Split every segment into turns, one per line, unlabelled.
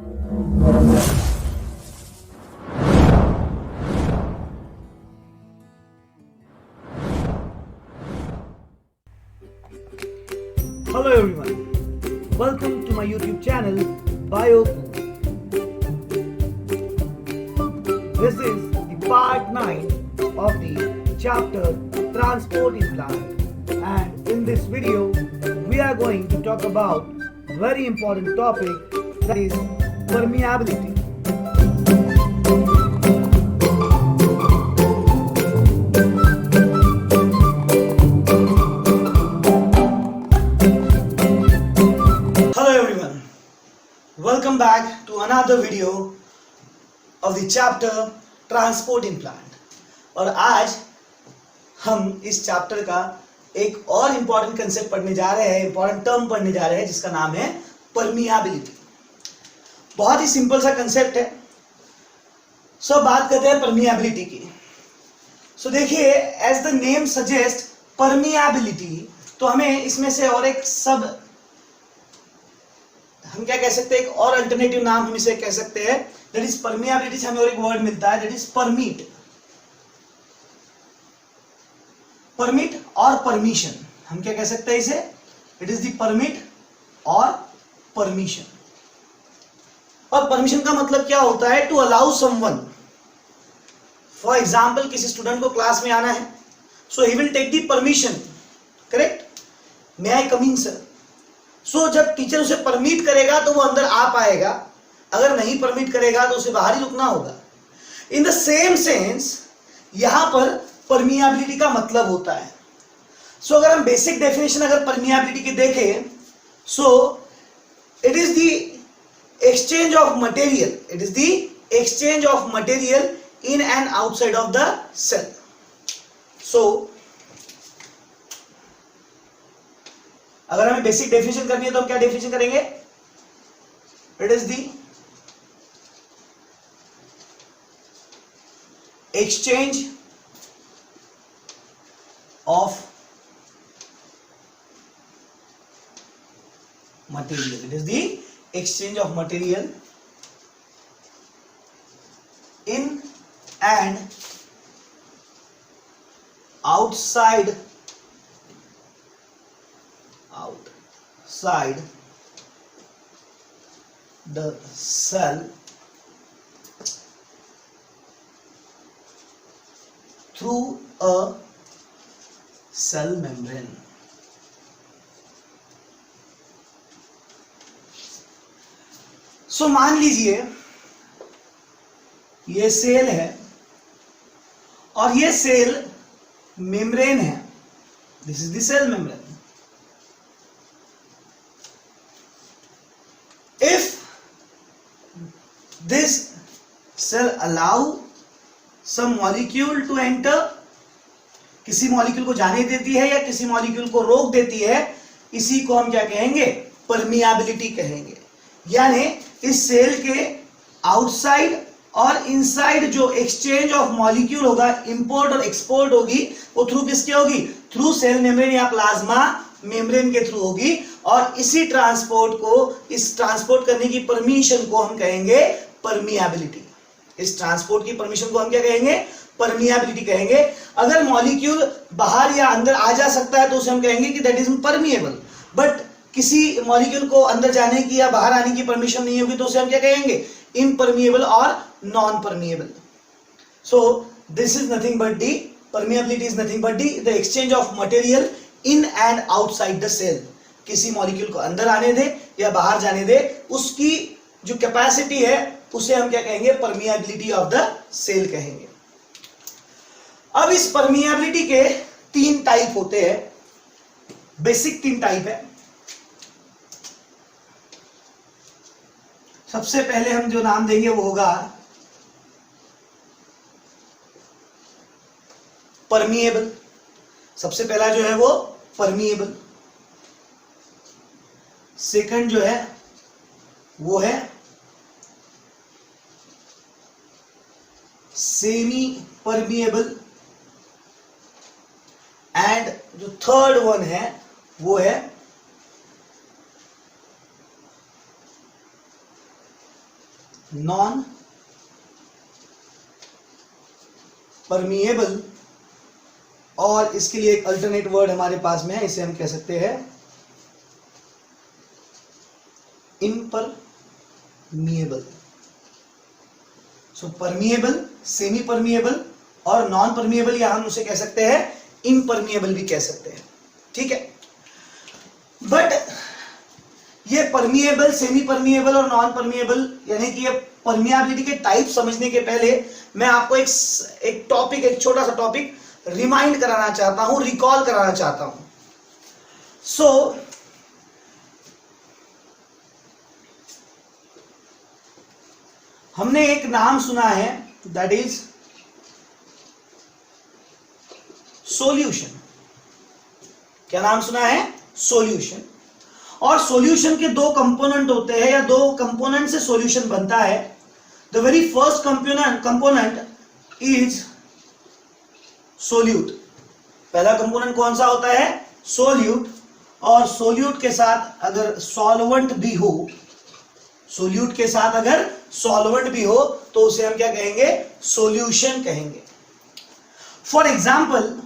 Hello everyone, welcome to my YouTube channel BioCoo. This is the part 9 of the chapter Transport in Plant, and in this video we are going to talk about a very important topic, that is permeability. Welcome back to another video of the chapter transport in plant. और आज हम इस chapter का एक और important concept पढ़ने जा रहे हैं, इम्पॉर्टेंट टर्म पढ़ने जा रहे हैं, जिसका नाम है परमियाबिलिटी। बहुत ही सिंपल सा कंसेप्ट है। सो बात करते हैं परमियाबिलिटी की। सो देखिए, as the name suggest permeability, तो हमें इसमें से और एक सब हम क्या कह सकते हैं, एक और अल्टरनेटिव नाम हम इसे कह सकते हैं, दैट इज परमियाबिलिटी से हमें और एक वर्ड मिलता है, दैट इज परमिट। परमिट और परमिशन, हम क्या कह सकते हैं इसे, इट इज द परमिट और परमिशन। और परमिशन का मतलब क्या होता है, to allow someone. For example, किसी स्टूडेंट को क्लास में आना है, so he will take the permission, correct, may I come in sir. So जब टीचर उसे परमिट करेगा तो वो अंदर आ पाएगा, अगर नहीं परमिट करेगा तो उसे बाहर ही रुकना होगा। इन द सेम सेंस यहां पर परमियाबिलिटी का मतलब होता है। सो अगर हम बेसिक डेफिनेशन अगर परमियाबिलिटी की देखें, so it is the exchange of material, it is the exchange of material in and outside of the cell. So अगर हमें बेसिक डेफिनेशन करनी है तो हम क्या डेफिनेशन करेंगे, it is the exchange of material, it is the exchange of material in and outside the cell through a cell membrane। So मान लीजिए ये सेल है और ये सेल मेम्ब्रेन है, this is the cell membrane. If this cell allow some molecule to enter, किसी molecule को जाने देती है या किसी मॉलिक्यूल को रोक देती है, इसी को हम क्या कहेंगे, परमियाबिलिटी कहेंगे। यानी इस सेल के आउटसाइड और इनसाइड जो एक्सचेंज ऑफ मॉलिक्यूल होगा, इंपोर्ट और एक्सपोर्ट होगी, वो थ्रू किसके होगी, थ्रू सेल मेम्ब्रेन या प्लाज्मा मेम्ब्रेन के थ्रू होगी। और इसी ट्रांसपोर्ट को, इस ट्रांसपोर्ट करने की परमिशन को हम कहेंगे परमियाबिलिटी। इस ट्रांसपोर्ट की परमिशन को हम क्या कहेंगे, परमियाबिलिटी कहेंगे। अगर मॉलिक्यूल बाहर या अंदर आ जा सकता है तो उसे हम कहेंगे कि दैट इज परमिएबल। बट किसी मॉलिक्यूल को अंदर जाने की या बाहर आने की परमिशन नहीं होगी तो उसे हम क्या कहेंगे, इम्परमिएबल और non permeable. So this is nothing but the permeability is nothing but the exchange of material in and outside the cell. किसी मॉलिक्यूल को अंदर आने दे या बाहर जाने दे, उसकी जो कैपेसिटी है उसे हम क्या कहेंगे, परमिएबिलिटी ऑफ द सेल कहेंगे। अब इस परमिएबिलिटी के 3 टाइप होते हैं, बेसिक 3 टाइप है। सबसे पहले हम जो नाम देंगे वो होगा परमिएबल। सबसे पहला जो है वो परमिएबल। सेकंड जो है वो है सेमी परमिएबल, एंड जो थर्ड वन है वो है नॉन परमिएबल, और इसके लिए एक अल्टरनेट वर्ड हमारे पास में है, इसे हम कह सकते हैं इम्परमिएबल। सो परमिएबल, सेमी परमिएबल और नॉन परमिएबल, या हम उसे कह सकते हैं इम्परमिएबल भी कह सकते हैं, ठीक है। बट ये परमिएबल, सेमी परमिएबल और नॉन परमिएबल, यानी कि ये परमिएबिलिटी के टाइप समझने के पहले मैं आपको एक टॉपिक, एक छोटा सा टॉपिक रिमाइंड कराना चाहता हूं, रिकॉल कराना चाहता हूं। सो हमने एक नाम सुना है, दैट इज सॉल्यूशन। क्या नाम सुना है? सॉल्यूशन। और सॉल्यूशन के दो कंपोनेंट होते हैं, या दो कंपोनेंट से सॉल्यूशन बनता है। The very first component is solute. पहला कंपोनेंट कौन सा होता है? सोल्यूट। और सोल्यूट के साथ अगर सॉल्वेंट भी हो, सोल्यूट के साथ अगर सॉल्वेंट भी हो तो उसे हम क्या कहेंगे? सॉल्यूशन कहेंगे। For example,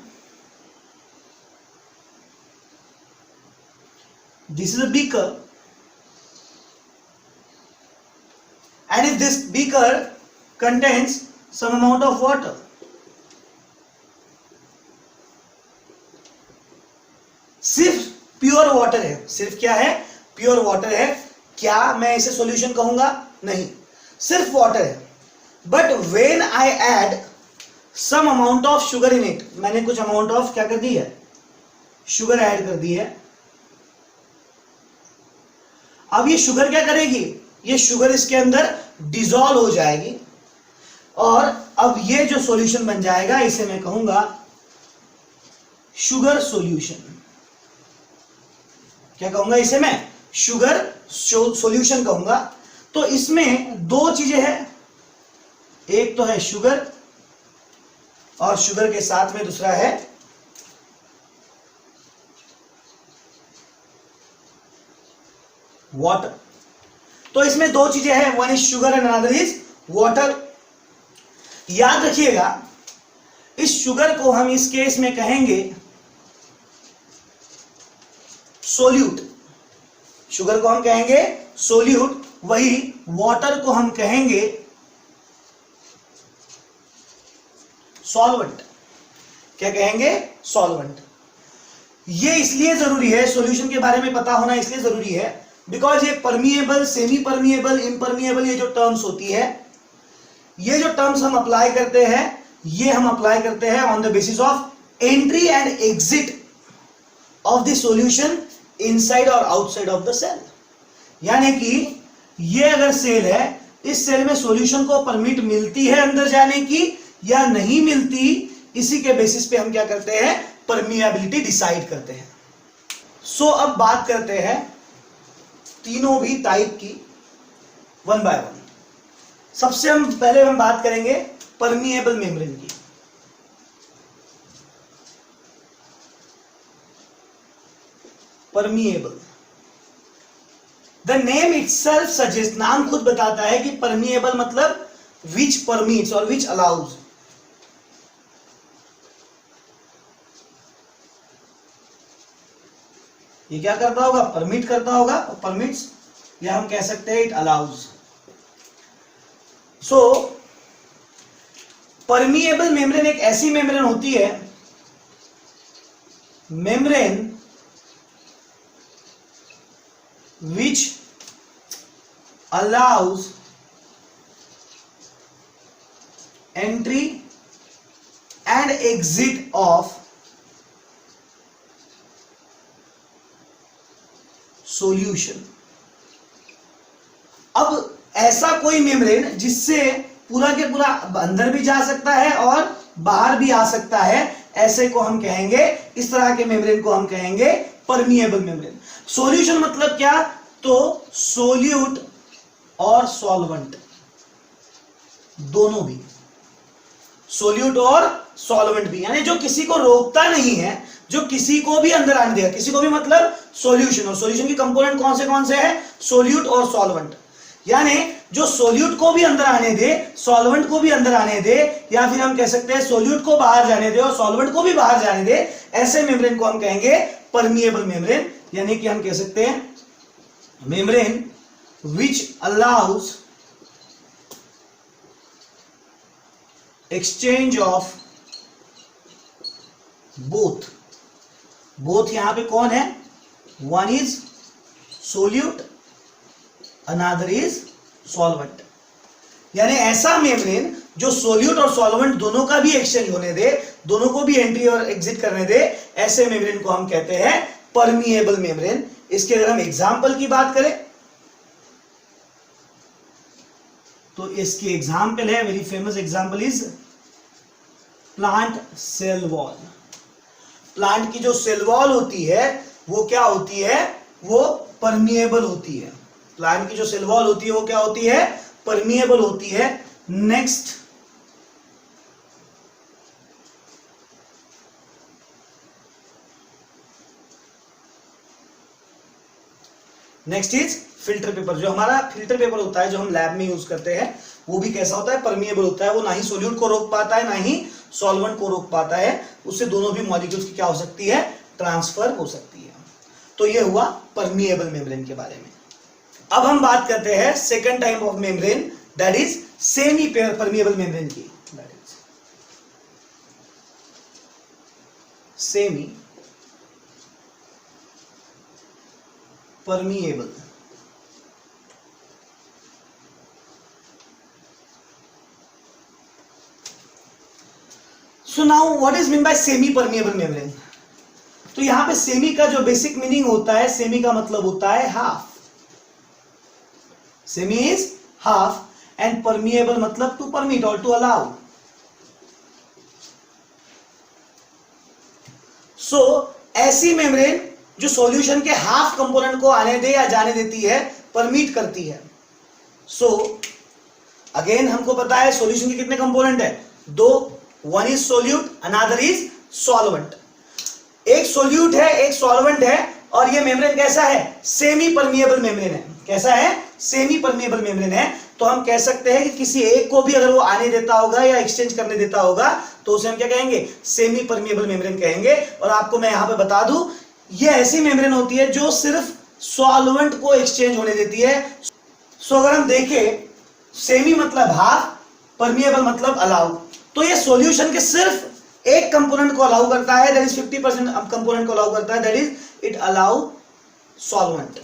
this is a beaker, and if this beaker contains some amount of water, सिर्फ प्योर वाटर है, सिर्फ क्या है? प्योर वाटर है। क्या मैं इसे सॉल्यूशन कहूंगा? नहीं, सिर्फ वाटर है। But when I add some amount of sugar in it, मैंने कुछ अमाउंट ऑफ क्या कर दी है? शुगर ऐड कर दी है। अब ये शुगर क्या करेगी? ये शुगर इसके अंदर डिसॉल्व हो जाएगी, और अब ये जो सॉल्यूशन बन जाएगा इसे मैं कहूंगा शुगर सॉल्यूशन। क्या कहूंगा इसे मैं? शुगर सॉल्यूशन कहूंगा। तो इसमें दो चीजें हैं, एक तो है शुगर, और शुगर के साथ में दूसरा है वाटर। तो इसमें दो चीजें हैं, one is sugar and another is water. याद रखिएगा, इस शुगर को हम इस केस में कहेंगे सोल्यूट। शुगर को हम कहेंगे सोल्यूट, वही वाटर को हम कहेंगे सॉल्वेंट। क्या कहेंगे? सॉल्वेंट। ये इसलिए जरूरी है, सॉल्यूशन के बारे में पता होना इसलिए जरूरी है, बिकॉज ये परमिएबल, सेमी परमिएबल, इम्परमिएबल, ये जो टर्म्स होती है, ये जो टर्म्स हम अप्लाई करते हैं, ये हम अप्लाई करते हैं on the basis of entry and exit of the solution inside और आउटसाइड ऑफ द सेल। यानी कि ये अगर सेल है, इस सेल में सॉल्यूशन को परमिट मिलती है अंदर जाने की या नहीं मिलती, इसी के बेसिस पे हम क्या करते हैं? परमिएबिलिटी डिसाइड करते हैं। सो अब बात करते हैं तीनों भी टाइप की, वन बाय वन। सबसे हम पहले हम बात करेंगे परमिएबल मेम्ब्रेन की। Permeable, the name itself suggest, नाम खुद बताता है कि परमिएबल मतलब विच परमिट्स और विच अलाउज। ये क्या करता होगा? परमिट करता होगा, परमिट्स, या हम कह सकते हैं it allows. So permeable membrane एक ऐसी मेम्ब्रेन होती है, membrane which allows entry and exit of solution। अब ऐसा कोई मेम्ब्रेन जिससे पूरा के पूरा अंदर भी जा सकता है और बाहर भी आ सकता है, ऐसे को हम कहेंगे, इस तरह के मेम्ब्रेन को हम कहेंगे परमिएबल मेम्ब्रेन। सॉल्यूशन मतलब क्या? तो सोल्यूट और सॉल्वेंट दोनों भी, सोल्यूट और सॉल्वेंट भी, यानी जो किसी को रोकता नहीं है, जो किसी को भी अंदर आने देगा, किसी को भी मतलब सॉल्यूशन। और सॉल्यूशन की कंपोनेंट कौन से हैं? सोल्यूट और सॉल्वेंट। यानी जो सोल्यूट को भी अंदर आने दे, सॉल्वेंट को भी अंदर आने दे, या फिर हम कह सकते हैं सोल्यूट को बाहर जाने दे और सॉल्वेंट को भी बाहर जाने दे, ऐसे मेम्ब्रेन को हम कहेंगे परमिएबल मेम्ब्रेन। यानी कि हम कह सकते हैं membrane which allows exchange of both. Both यहां पे कौन है? One is solute, another is solvent. यानी ऐसा मेम्ब्रेन जो सोल्यूट और सॉल्वेंट दोनों का भी एक्सचेंज होने दे, दोनों को भी एंट्री और एग्जिट करने दे, ऐसे मेम्ब्रेन को हम कहते हैं परमिएबल मेम्ब्रेन। इसके अगर हम एग्जाम्पल की बात करें तो इसकी एग्जाम्पल है, very famous example is plant cell wall. Plant की जो सेल वॉल होती है वो क्या होती है? वो परमिएबल होती है। प्लांट की जो सेल वॉल होती है वो क्या होती है? परमिएबल होती है। Next is filter paper. जो हमारा फिल्टर पेपर होता है जो हम लैब में यूज करते हैं वो भी कैसा होता है? परमिएबल होता है। वो ना ही सोल्यूट को रोक पाता है ना ही सॉल्वेंट को रोक पाता है, उससे दोनों भी मॉलिक्यूल्स की क्या हो सकती है? ट्रांसफर हो सकती है। तो ये हुआ परमिएबल मेम्ब्रेन के बारे में। अब हम बात करते हैं second type of membrane, that is semi permeable membrane की। That is semi permeable. So now what is mean by semi permeable membrane? तो यहां पे सेमी का जो बेसिक मीनिंग होता है, सेमी का मतलब होता है half. Semi is half and permeable मतलब टू परमिट और टू अलाउ। सो ऐसी मेम्ब्रेन जो सॉल्यूशन के हाफ कंपोनेंट को आने दे या जाने देती है, परमिट करती है। सो अगेन हमको पता है सॉल्यूशन के कितने कंपोनेंट है? दो, one is solute, another is solvent. एक सोल्यूट है, एक सॉल्वेंट है, और ये मेम्ब्रेन कैसा है? सेमी परमिएबल मेम्ब्रेन है। कैसा है? सेमी परमिएबल मेम्ब्रेन है। तो हम कह सकते हैं कि किसी एक को भी अगर वो आने देता होगा या एक्सचेंज करने देता होगा तो उसे हम क्या कहेंगे? सेमी परमिएबल मेम्ब्रेन कहेंगे। और आपको मैं यहां पे बता दूं, ये ऐसी मेम्ब्रेन होती है जो सिर्फ सॉल्वेंट को एक्सचेंज होने देती है। सो अगर हम देखें, सेमी मतलब हाफ, परमिएबल मतलब अलाउ, तो ये सॉल्यूशन के सिर्फ एक कंपोनेंट को अलाउ करता है, दैट इज 50% कंपोनेंट को अलाउ करता है, that is it allow solvent.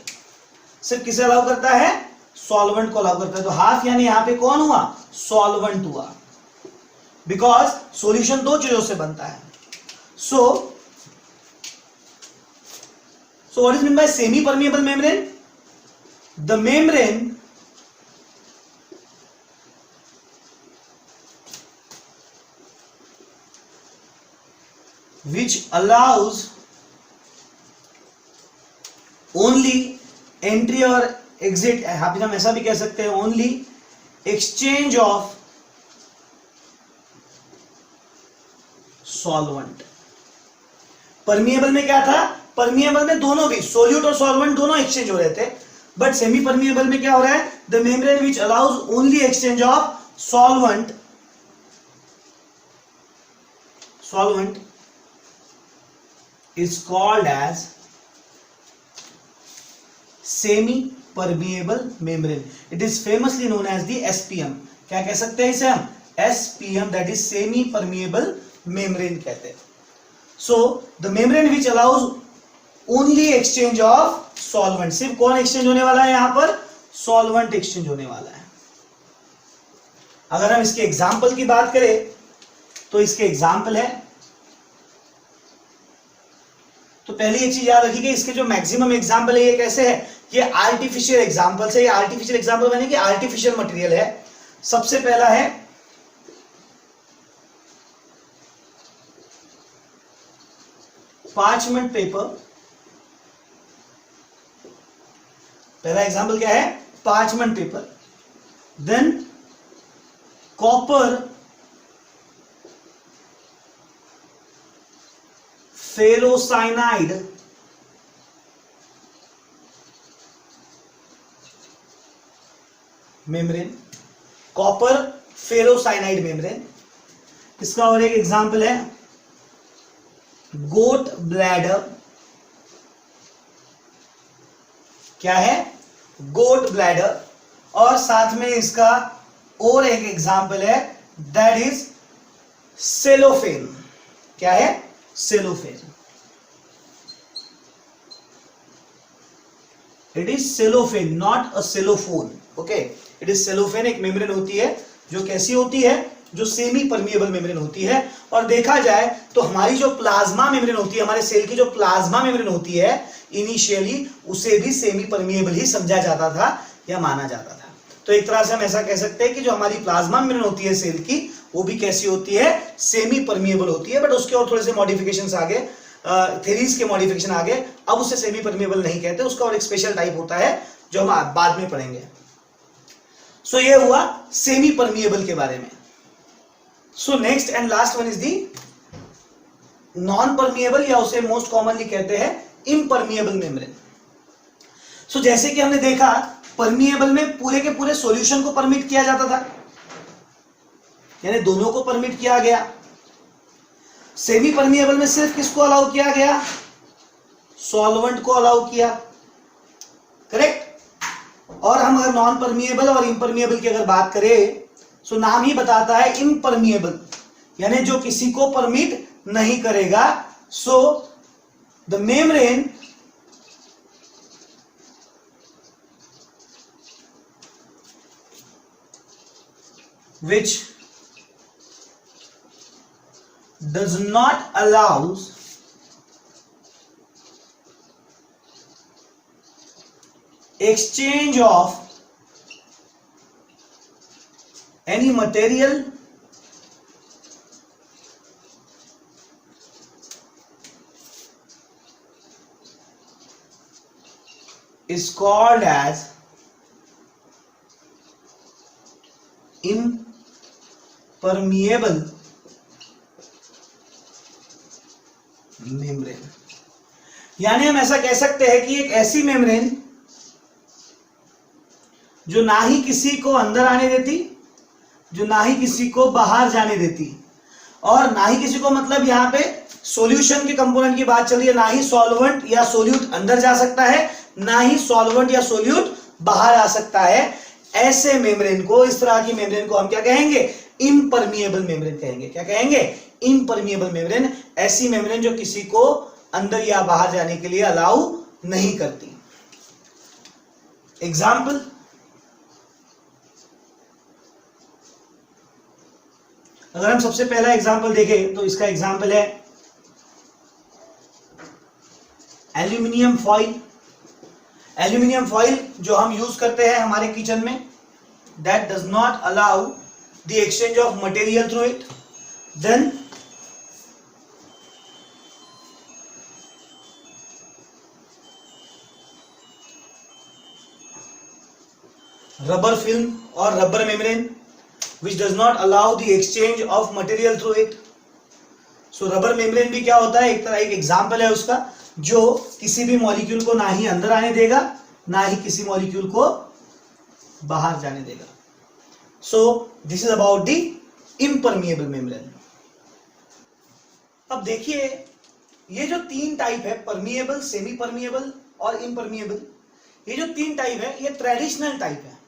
सिर्फ किसे अलाउ करता है? सॉल्वेंट को अलाउ करता है। तो हाफ यानी यहां पे कौन हुआ? सॉल्वेंट हुआ, बिकॉज सॉल्यूशन दो चीजों से बनता है। So what is mean by semi permeable membrane? The membrane which allows only entry or exit, यहां पे हम ऐसा भी कह सकते हैं, only exchange of solvent। Permeable में क्या था? परमिएबल में दोनों भी सोल्यूट और सॉल्वेंट दोनों एक्सचेंज हो रहे थे, बट सेमी परमिएबल में क्या हो रहा है? The membrane which allows only exchange of solvent is called as semi permeable membrane. It is famously known as the SPM। क्या कह सकते हैं इसे हम? SPM, that is semi permeable membrane कहते हैं। So the membrane which allows only exchange of solvent। सिर्फ कौन एक्सचेंज होने वाला है यहां पर? सॉल्वेंट एक्सचेंज होने वाला है। अगर हम इसके एग्जाम्पल की बात करें तो इसके एग्जाम्पल है, तो पहली एक चीज याद रखिए कि इसके जो मैक्सिमम एग्जाम्पल है ये कैसे है? ये आर्टिफिशियल एग्जाम्पल है। ये आर्टिफिशियल एग्जाम्पल यानी कि आर्टिफिशियल मटेरियल है। सबसे पहला है पार्चमेंट पेपर। पहला एग्जाम्पल क्या है? Parchment paper. Than copper ferrocyanide, membrane, copper ferrocyanide membrane. इसका और एक एग्जांपल है गोट ब्लैडर। क्या है? गोट ब्लैडर। और साथ में इसका और एक एग्जांपल है, दैट इज सेलोफेन। क्या है? Cellophane. It is cellophane, not a cellphone. Okay, it is cellophane. एक मेम्ब्रेन होती है जो कैसी होती है? जो सेमी परमिएबल मेम्ब्रेन होती है। और देखा जाए तो हमारी जो प्लाज्मा मेम्ब्रेन होती है, हमारे सेल की जो प्लाज्मा मेम्ब्रेन होती है, इनिशियली उसे भी सेमी परमिएबल ही समझा जाता था या माना जाता था। तो एक तरह से हम ऐसा कह सकते हैं कि जो हमारी प्लाज्मा मेम्ब्रेन होती है सेल की, वो भी कैसी होती है? सेमी परमिएबल होती है। बट उसके और थोड़े से मॉडिफिकेशंस आ गए, थेरीज के मॉडिफिकेशन आ गए। अब उसे सेमी परमिएबल नहीं कहते, उसका और एक स्पेशल टाइप होता है जो हम बाद में पढ़ेंगे। सो ये हुआ सेमी परमिएबल के बारे में। So next and last one is the non permeable, या उसे मोस्ट कॉमनली कहते हैं इम्परमिएबल मेम्ब्रेन। सो जैसे कि हमने देखा, परमिएबल में पूरे के पूरे सॉल्यूशन को परमिट किया जाता था, यानी दोनों को परमिट किया गया। सेमी परमिएबल में सिर्फ किसको अलाउ किया गया? सॉल्वेंट को अलाउ किया। करेक्ट। और हम अगर नॉन परमिएबल और इम्परमिएबल की अगर बात करें, तो नाम ही बताता है इम्परमिएबल, यानी जो किसी को परमिट नहीं करेगा। सो the membrane which does not allow exchange of any material is called as impermeable membrane. यानी हम ऐसा कह सकते हैं कि एक ऐसी मेम्ब्रेन जो ना ही किसी को अंदर आने देती, जो ना ही किसी को बाहर जाने देती, और ना ही किसी को, मतलब यहां पे सॉल्यूशन के कंपोनेंट की बात चल रही है, ना ही सॉल्वेंट या सोल्यूट अंदर जा सकता है, ना ही सॉल्वेंट या सोल्यूट बाहर आ सकता है। ऐसे मेम्ब्रेन को, इस तरह की मेम्ब्रेन को हम क्या कहेंगे? इम्परमिएबल मेम्ब्रेन कहेंगे। क्या कहेंगे? Impermeable membrane. ऐसी मेम्ब्रेन जो किसी को अंदर या बाहर जाने के लिए अलाउ नहीं करती। एग्जाम्पल, अगर हम सबसे पहला एग्जाम्पल देखें तो इसका एग्जाम्पल है एल्यूमिनियम फॉइल। एल्यूमिनियम फॉइल जो हम यूज करते हैं हमारे किचन में, that does not allow the exchange of material through it. Then rubber film और rubber membrane which does not allow the exchange of material through it. So rubber membrane भी क्या होता है? एक तरह एक एग्जाम्पल है उसका, जो किसी भी मॉलिक्यूल को ना ही अंदर आने देगा, ना ही किसी मॉलिक्यूल को बाहर जाने देगा। सो this is about the impermeable membrane. अब देखिए, ये जो तीन टाइप है, परमिएबल, सेमी परमिएबल और इम्परमिएबल, ये जो तीन टाइप है, ये ट्रेडिशनल टाइप है।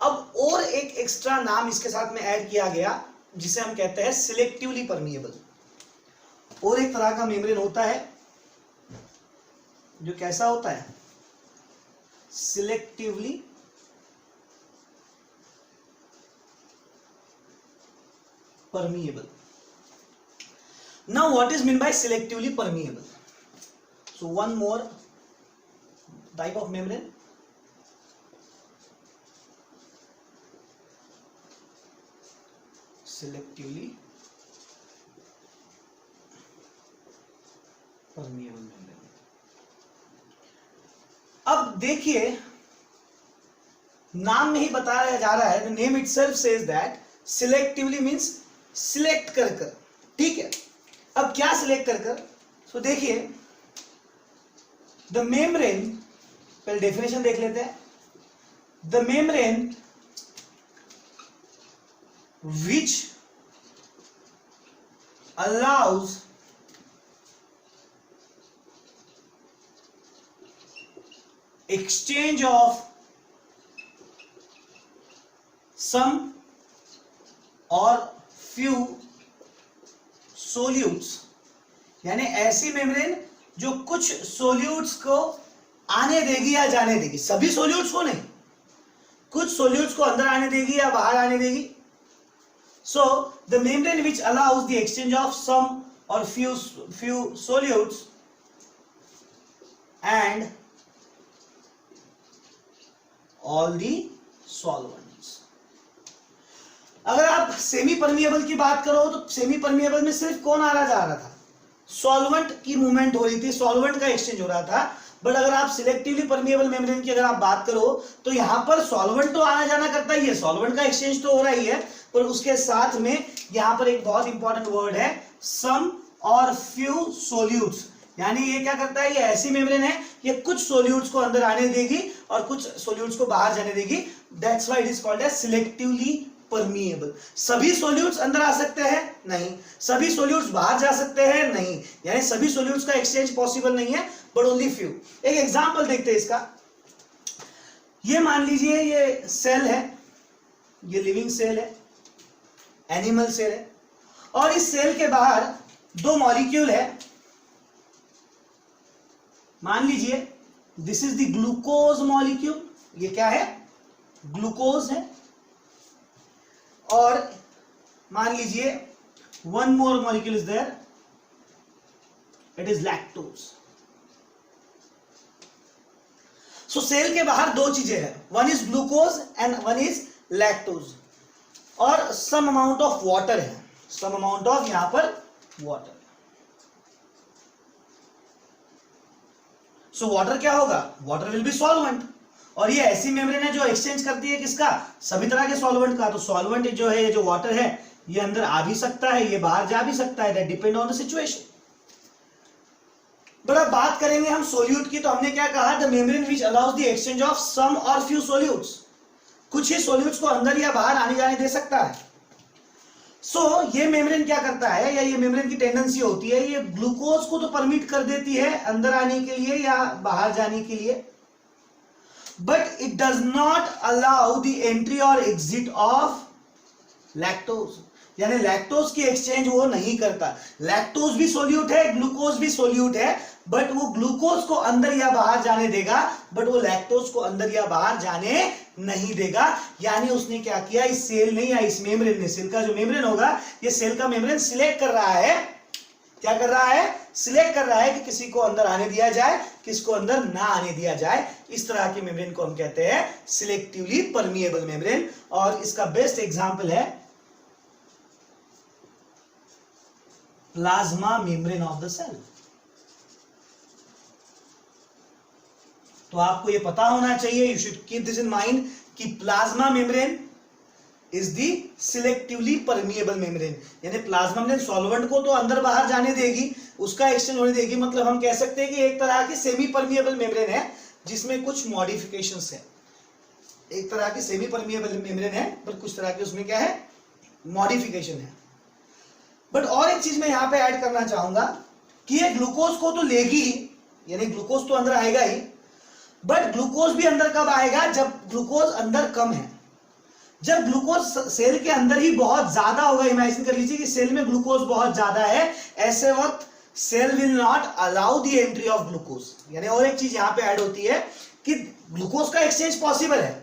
अब और एक एक्स्ट्रा नाम इसके साथ में ऐड किया गया, जिसे हम कहते हैं सिलेक्टिवली परमिएबल। और एक तरह का मेम्ब्रेन होता है जो कैसा होता है? Selectively permeable. Now what is mean bye selectively permeable? So one more type of membrane, selectively permeable membrane। अब देखिए, नाम में ही बताया जा रहा है, the name itself says that selectively means select कर कर। ठीक है, अब क्या select कर कर? तो देखिए, the membrane, पहले डेफिनेशन देख लेते हैं। the membrane which allows exchange of some or few solutes, यानी ऐसी मेम्ब्रेन जो कुछ सोल्यूट्स को आने देगी या जाने देगी, सभी सोल्यूट्स को नहीं, कुछ सोल्यूट्स को अंदर आने देगी या बाहर आने देगी. So the membrane which allows the exchange of some और few solutes and all the solvents. अगर आप सेमी परमिएबल की बात करो तो सेमी परमिएबल में सिर्फ कौन आ रहा जा रहा था, सॉल्वेंट की मूवमेंट हो रही थी, सॉल्वेंट का एक्सचेंज हो रहा था. बट अगर आप सिलेक्टिवली परमिएबल मेम्ब्रेन की अगर आप बात करो तो यहां पर सॉल्वेंट तो आना जाना करता ही है, सॉल्वेंट का एक्सचेंज तो हो रहा ही है, पर उसके साथ में यहां पर एक बहुत इंपॉर्टेंट वर्ड है सम और फ्यू सोल्यूट्स. यानी ये क्या करता है, ये ऐसी मेम्ब्रेन है, ये कुछ सोल्यूट्स को अंदर आने देगी और कुछ सोल्यूट्स को बाहर जाने देगी. That's why it is called as selectively permeable. सभी सोल्यूट्स अंदर आ सकते हैं? नहीं. सभी सोल्यूट्स बाहर जा सकते हैं? नहीं. यानी सभी सोल्यूट्स का एक्सचेंज पॉसिबल नहीं है, बट ओनली फ्यू. एक एग्जांपल देखते हैं इसका. ये मान लीजिए ये सेल है, ये लिविंग सेल है, एनिमल सेल है, और इस सेल के बाहर दो मॉलिक्यूल है. मान लीजिए this is the glucose molecule, ये क्या है, ग्लूकोज है. और मान लीजिए one more molecule is there, it is lactose. So cell के बाहर दो चीजें हैं, one is glucose and one is lactose, और सम अमाउंट ऑफ वाटर है, सम अमाउंट ऑफ यहां पर वाटर. सो वाटर क्या होगा, वाटर विल बी सॉल्वेंट. और ये ऐसी मेम्ब्रेन है जो एक्सचेंज करती है किसका, सभी तरह के सॉल्वेंट का. तो सॉल्वेंट जो है, ये जो वाटर है, ये अंदर आ भी सकता है, ये बाहर जा भी सकता है, that depend on the situation. But अब बात करेंगे हम सोल्यूट की, तो हमने क्या कहा, the membrane which allows the exchange of some और फ्यू सोल्यूट्स, कुछ ही सोल्यूट्स को अंदर या बाहर आने जाने दे सकता है. ये मेम्ब्रेन क्या करता है, या ये मेम्ब्रेन की टेंडेंसी होती है, ये ग्लूकोज को तो परमिट कर देती है अंदर आने के लिए या बाहर जाने के लिए, but it does not allow the entry और एग्जिट ऑफ लैक्टोज. यानी लैक्टोज की एक्सचेंज वो नहीं करता. लैक्टोज भी सोल्यूट है, ग्लूकोज भी सोल्यूट है, बट वो ग्लूकोज को अंदर या बाहर जाने देगा, बट वो लैक्टोज को अंदर या बाहर जाने नहीं देगा. यानी उसने क्या किया, इस सेल ने या इस मेम्ब्रेन ने, सेल का जो मेम्ब्रेन होगा, ये सेल का मेम्ब्रेन सिलेक्ट कर रहा है, क्या कर रहा है, सिलेक्ट कर रहा है कि किसी को अंदर आने दिया जाए, किसको अंदर ना आने दिया जाए. इस तरह के मेम्ब्रेन को हम कहते हैं सिलेक्टिवली परमिएबल मेम्ब्रेन. और इसका बेस्ट एग्जांपल है plasma membrane of the cell. तो आपको ये पता होना चाहिए, you should keep this in mind, कि plasma membrane is the selectively permeable membrane. यानी प्लाज्मा मेम्ब्रेन सॉल्वेंट को तो अंदर बाहर जाने देगी, उसका एक्सचेंज होने देगी. मतलब हम कह सकते हैं कि एक तरह की सेमी परमिएबल मेम्ब्रेन है जिसमें कुछ मॉडिफिकेशंस है. एक तरह की सेमी परमिएबल मेम्ब्रेन है, पर कुछ तरह के उसमें क्या है, मॉडिफिकेशन है. बट और एक चीज मैं यहां पे ऐड करना चाहूंगा कि ये ग्लूकोज को तो लेगी ही, यानी ग्लूकोज तो अंदर आएगा ही, बट ग्लूकोज भी अंदर कब आएगा, जब ग्लूकोज अंदर कम है. जब ग्लूकोज सेल के अंदर ही बहुत ज्यादा होगा, इमेजिन कर लीजिए कि सेल में ग्लूकोज बहुत ज्यादा है, ऐसे वक्त cell will not allow the entry of glucose. यानी और एक चीज यहां पे ऐड होती है कि ग्लूकोज का एक्सचेंज पॉसिबल है,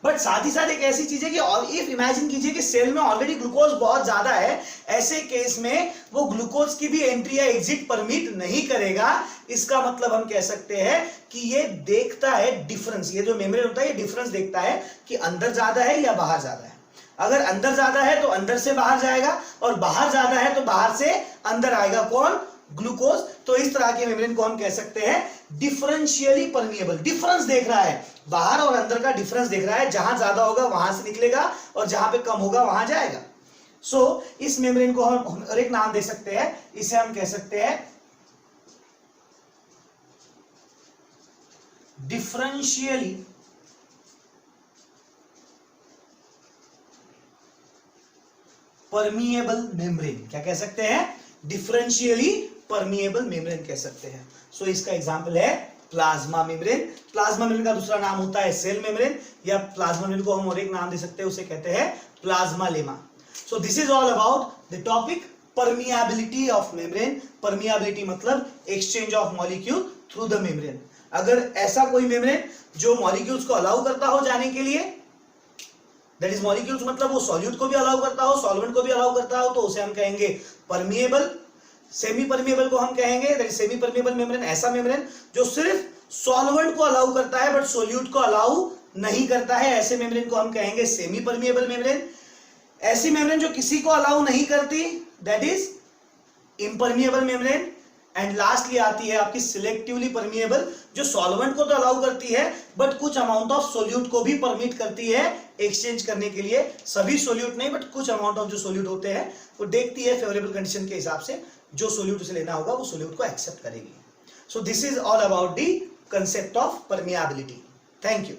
बट साथ ही साथ एक ऐसी चीज है कि और इफ इमेजिन कीजिए कि सेल में ऑलरेडी ग्लूकोज बहुत ज्यादा है, ऐसे केस में वो ग्लूकोज की भी एंट्री या एग्जिट परमिट नहीं करेगा. इसका मतलब हम कह सकते हैं कि ये देखता है डिफरेंस, ये जो मेम्ब्रेन होता है ये डिफरेंस देखता है कि अंदर ज्यादा है या बाहर ज्यादा है. अगर अंदर ज्यादा है तो अंदर से बाहर जाएगा, और बाहर ज्यादा है तो बाहर से अंदर आएगा. कौन, ग्लूकोज. तो इस तरह के मेम्ब्रेन को हम कह सकते हैं डिफरेंशियली परमिएबल. डिफरेंस देख रहा है, बाहर और अंदर का डिफरेंस देख रहा है, जहां ज्यादा होगा वहां से निकलेगा और जहां पे कम होगा वहां जाएगा. इस मेम्ब्रेन को हम और एक नाम दे सकते हैं, इसे हम कह सकते हैं डिफरेंशियली परमिएबल मेम्ब्रेन। क्या कह सकते हैं? डिफरेंशियली परमिएबल मेम्ब्रेन कह सकते हैं। सो इसका एग्जांपल है प्लाज्मा मेम्ब्रेन। प्लाज्मा मेम्ब्रेन का दूसरा नाम होता है सेल मेम्ब्रेन, या प्लाज्मा मेम्ब्रेन को हम और एक नाम दे सकते हैं, उसे कहते हैं plasmalemma. So this is all about the topic permeability of membrane. Permeability मतलब exchange of molecule through the membrane. अगर ऐसा कोई मेम्ब्रेन जो मॉलिक्यूल्स को अलाउ करता हो जाने के लिए, दैट इज मॉलिक्यूल्स मतलब वो सॉल्यूट को भी अलाउ करता हो, सॉल्वेंट को भी अलाउ करता हो, तो उसे हम कहेंगे परमिएबल। सेमी परमिएबल को हम कहेंगे, that is semi permeable membrane, ऐसा मेम्ब्रेन जो सिर्फ सॉल्वेंट को अलाउ करता है बट सोल्यूट को अलाउ नहीं करता है, ऐसे मेम्ब्रेन को हम कहेंगे सेमी परमिएबल मेम्ब्रेन। ऐसी मेम्ब्रेन जो किसी को अलाउ नहीं करती, that is impermeable membrane. And lastly आती है आपकी सिलेक्टिवली परमिएबल, जो सॉल्वेंट को तो अलाउ करती है बट कुछ अमाउंट ऑफ सोल्यूट को भी परमिट करती है एक्सचेंज करने के लिए। सभी सोल्यूट नहीं बट कुछ अमाउंट ऑफ जो सोल्यूट होते हैं वो देखती है फेवरेबल कंडीशन के हिसाब से, जो सोल्यूट उसे लेना होगा वो सोल्यूट को एक्सेप्ट करेगी। सो this is all about the concept of permeability. Thank you.